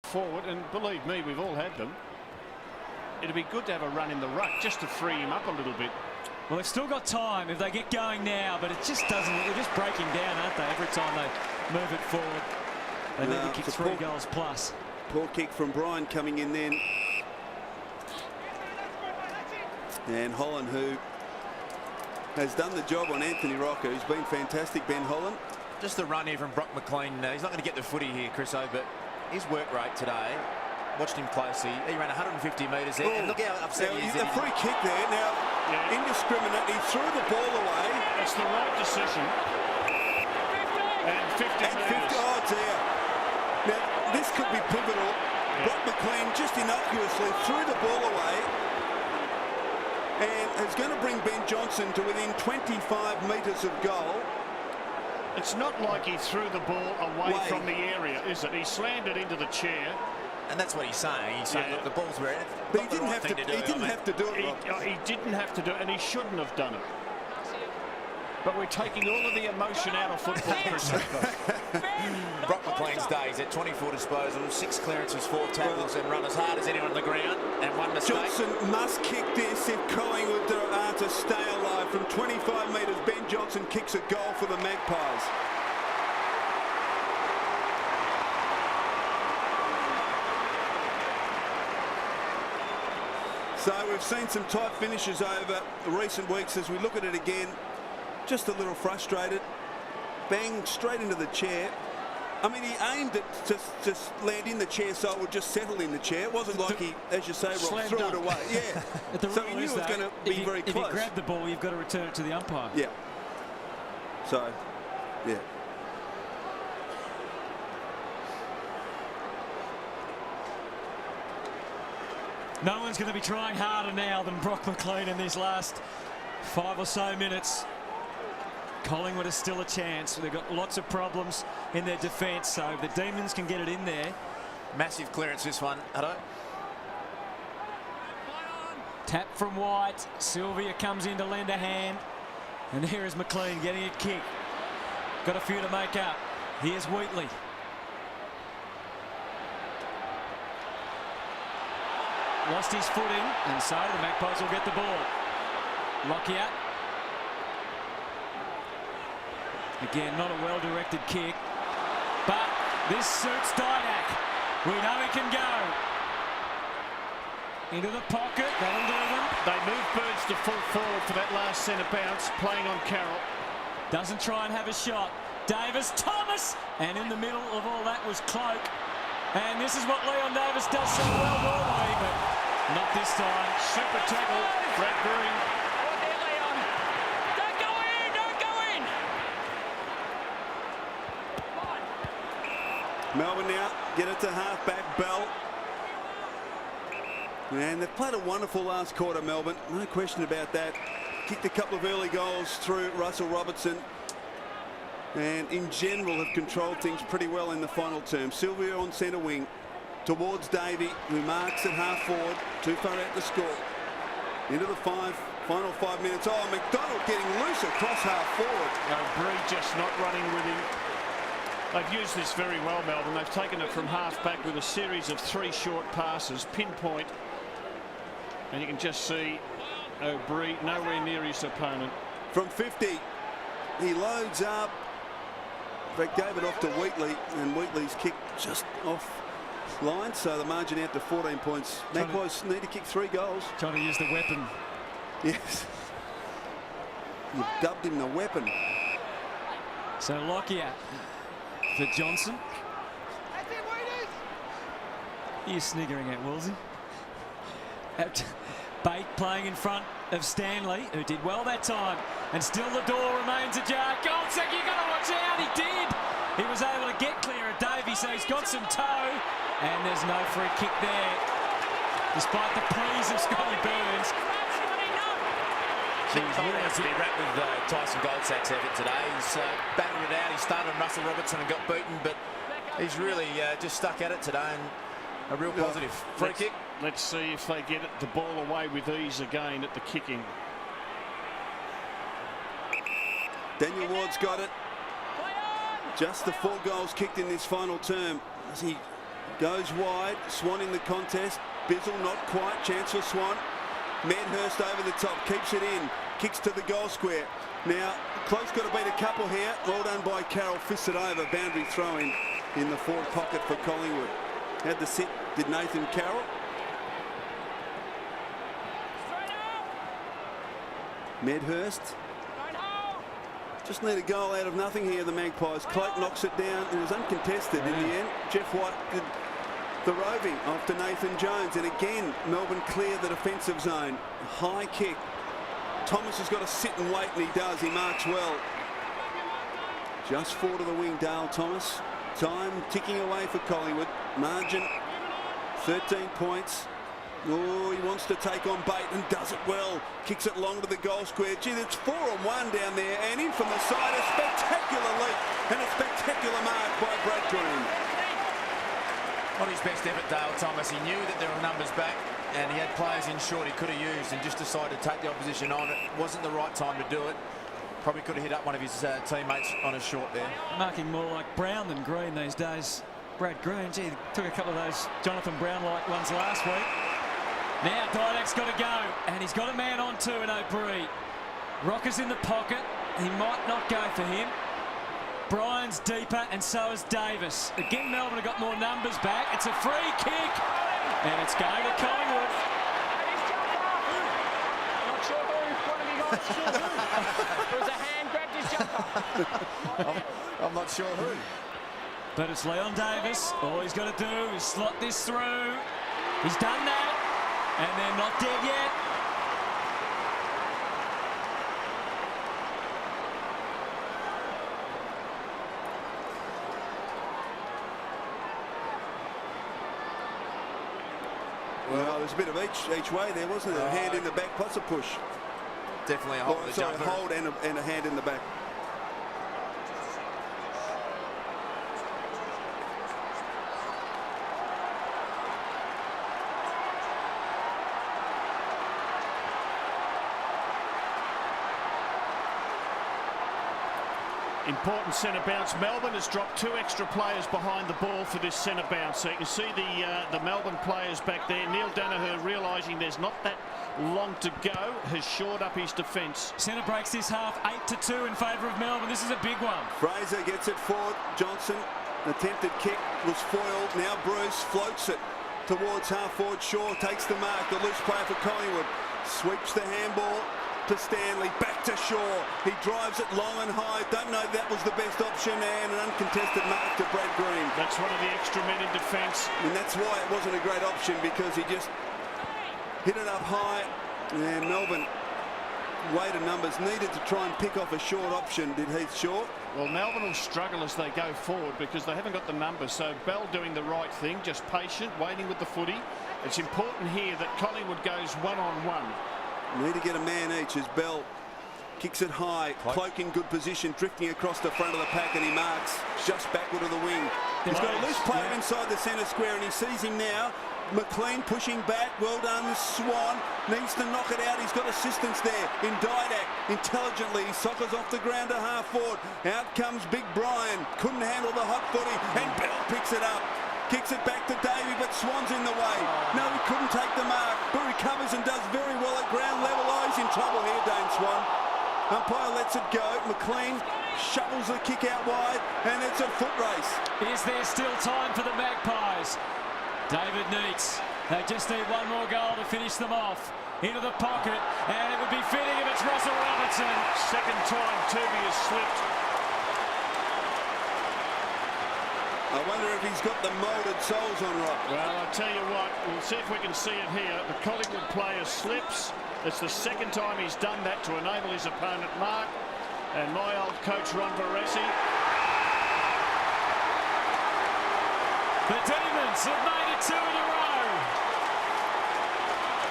forward, and believe me, we've all had them. It'd be good to have a run in the ruck just to free him up a little bit. Well, they've still got time if they get going now, but it just doesn't. They're just breaking down, aren't they? Every time they move it forward, they need to kick 3 goals plus. Poor kick from Brian coming in then. And Holland, who has done the job on Anthony Rocca, who's been fantastic, Ben Holland. Just the run here from Brock McLean. He's not going to get the footy here, Chriso, but his work rate today, watched him closely. He ran 150 metres there. And look how upset he is. The free kick there. Now, indiscriminate. He threw the ball away. It's the right decision. And 50 metres. Oh, dear. Now, this could be pivotal. Brock McLean just innocuously threw the ball away. And it's going to bring Ben Johnson to within 25 metres of goal. It's not like he threw the ball away from the area, is it? He slammed it into the chair. And that's what he's saying. He's saying, look, the ball's where it's but he didn't have to do it. He didn't have to do it. He didn't have to do it, and he shouldn't have done it. But we're taking all of the emotion out of football. Brock McLean's days at 24 disposals, 6 clearances, 4 tackles, and run as hard as anyone on the ground, and 1 mistake. Johnson must kick this if Collingwood are to stay alive. From 25 metres, Ben Johnson kicks a goal for the Magpies. So we've seen some tight finishes over recent weeks. As we look at it again, just a little frustrated. Bang, straight into the chair. I mean, he aimed it to just land in the chair so it would just settle in the chair. It wasn't like he, as you say, Rob, threw it away. Yeah. So he knew it was going to be very close. If you grab the ball, you've got to return it to the umpire. Yeah. So, yeah. No one's going to be trying harder now than Brock McLean in these last 5 or so minutes. Collingwood is still a chance. They've got lots of problems in their defence, so if the Demons can get it in there. Massive clearance this one. Hello. Tap from White. Sylvia comes in to lend a hand. And here is McLean getting a kick. Got a few to make up. Here's Wheatley. Lost his footing, and so the Magpies will get the ball. Lockyer. Again, not a well-directed kick, but this suits Didak. We know he can go. Into the pocket, that'll do them. They move Burns to full forward for that last centre bounce, playing on Carroll. Doesn't try and have a shot. Davis, Thomas, and in the middle of all that was Cloak. And this is what Leon Davis does so well normally, but not this time. Super tackle, Bradbury. Melbourne now get it to half-back Bell. And they've played a wonderful last quarter, Melbourne. No question about that. Kicked a couple of early goals through Russell Robertson. And in general have controlled things pretty well in the final term. Sylvia on centre wing towards Davey, who marks at half forward. Too far out to score. Into the final 5 minutes. Oh, McDonald getting loose across half forward. Bree just not running with him. They've used this very well, Melbourne. They've taken it from half back with a series of 3 short passes, pinpoint. And you can just see O'Brien nowhere near his opponent. From 50, he loads up. They gave it off to Wheatley, and Wheatley's kick just off line, so the margin out to 14 points. Magpies need to kick 3 goals. Trying to use the weapon. Yes. You've dubbed him the weapon. So Lockyer for Johnson. You're sniggering at Woolsey. Bate playing in front of Stanley, who did well that time, and still the door remains ajar. Goldsack, you got to watch out. He did. He was able to get clear of Davey, so he's got some toe, and there's no free kick there, despite the pleas of Scotty Burns. He's really has to be wrapped with Tyson Goldsack's effort today. He's battled it out. He started on Russell Robertson and got beaten, but he's really just stuck at it today, and a real positive free kick. Let's see if they get the ball away with ease again at the kicking. Daniel Ward's got it. Just the 4 goals kicked in this final term. As he Goes wide. Swan in the contest. Bizzle not quite. Chance for Swan. Medhurst over the top. Keeps it in. Kicks to the goal square. Now, close got to beat a couple here. Well done by Carroll. Fists it over. Boundary throw in the forward pocket for Collingwood. Had the sit, did Nathan Carroll. Medhurst. Just need a goal out of nothing here, the Magpies. Cloak knocks it down. It was uncontested in the end. Jeff White did the roving after Nathan Jones. And again, Melbourne clear the defensive zone. High kick. Thomas has got to sit and wait, and he does. He marks well. Just forward of the wing, Dale Thomas. Time ticking away for Collingwood. Margin 13 points. Oh, he wants to take on bait and does it well. Kicks it long to the goal square. Gee, it's 4-on-1 down there, and in from the side, a spectacular leap and a spectacular mark by Brad Green. On his best effort, Dale Thomas. He knew that there were numbers back, and he had players in short he could have used, and just decided to take the opposition on. It wasn't the right time to do it. Probably could have hit up one of his teammates on a short there. Marking more like Brown than Green these days. Brad Green, gee, took a couple of those Jonathan Brown-like ones last week. Now Didak's got to go, and he's got a man on too in O'Brien. Rocker's in the pocket. He might not go for him. Bryan's deeper, and so is Davis. Again, Melbourne have got more numbers back. It's a free kick, and it's going to Collingwood. Not sure who. One of you guys sure who. There was a hand grabbed his jumper. I'm not sure who. But it's Leon Davis. All he's got to do is slot this through. He's done that. And they're not dead yet. Well, there's a bit of each way there, wasn't there? A hand in the back plus a push. Definitely a hold. Oh, sorry, a hold and a hand in the back. Important centre bounce. Melbourne has dropped 2 extra players behind the ball for this centre bounce. So you can see the Melbourne players back there. Neil Danaher, realising there's not that long to go, has shored up his defence. Centre breaks this half 8-2 in favour of Melbourne. This is a big one. Fraser gets it forward. Johnson, attempted kick was foiled. Now Bruce floats it towards half forward. Shaw takes the mark. The loose player for Collingwood sweeps the handball to Stanley, back to Shaw. He drives it long and high. Don't know if that was the best option, and an uncontested mark to Brad Green. That's one of the extra men in defence. And that's why it wasn't a great option, because he just hit it up high, and Melbourne, weight of numbers, needed to try and pick off a short option. Did Heath Shaw? Well, Melbourne will struggle as they go forward because they haven't got the numbers. So Bell doing the right thing, just patient, waiting with the footy. It's important here that Collingwood goes one-on-one. Need to get a man each as Bell kicks it high. Cloak in good position, drifting across the front of the pack, and he marks just backward of the wing. He's got a loose player inside the centre square, and he sees him now. McLean pushing back. Well done, Swan. Needs to knock it out. He's got assistance there in Didak. Intelligently, he soccers off the ground to half forward. Out comes Big Brian. Couldn't handle the hot footy, and Bell picks it up. Kicks it back to Davey, but Swan's in the way. No, he couldn't take the mark, but recovers and does very well at ground level. Oh, he's in trouble here, Dane Swan. Umpire lets it go. McLean shovels the kick out wide, and it's a foot race. Is there still time for the Magpies? David Neitz. They just need one more goal to finish them off. Into the pocket, and it would be fitting if it's Russell Robertson. Second time Toomey has slipped. I wonder if he's got the moulded soles on right. Well, I'll tell you what, we'll see if we can see it here. The Collingwood player slips. It's the second time he's done that to enable his opponent mark. And my old coach, Ron Barassi. The Demons have made it 2 in a row.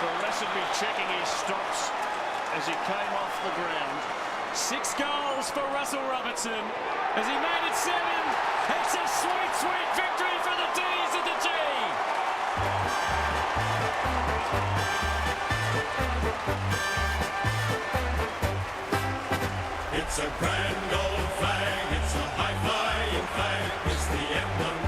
Barassi will be checking his stops as he came off the ground. 6 goals for Russell Robertson as he made it 7. It's a sweet, sweet victory for the D's and the G. It's a grand old flag, it's a high-flying flag, it's the emblem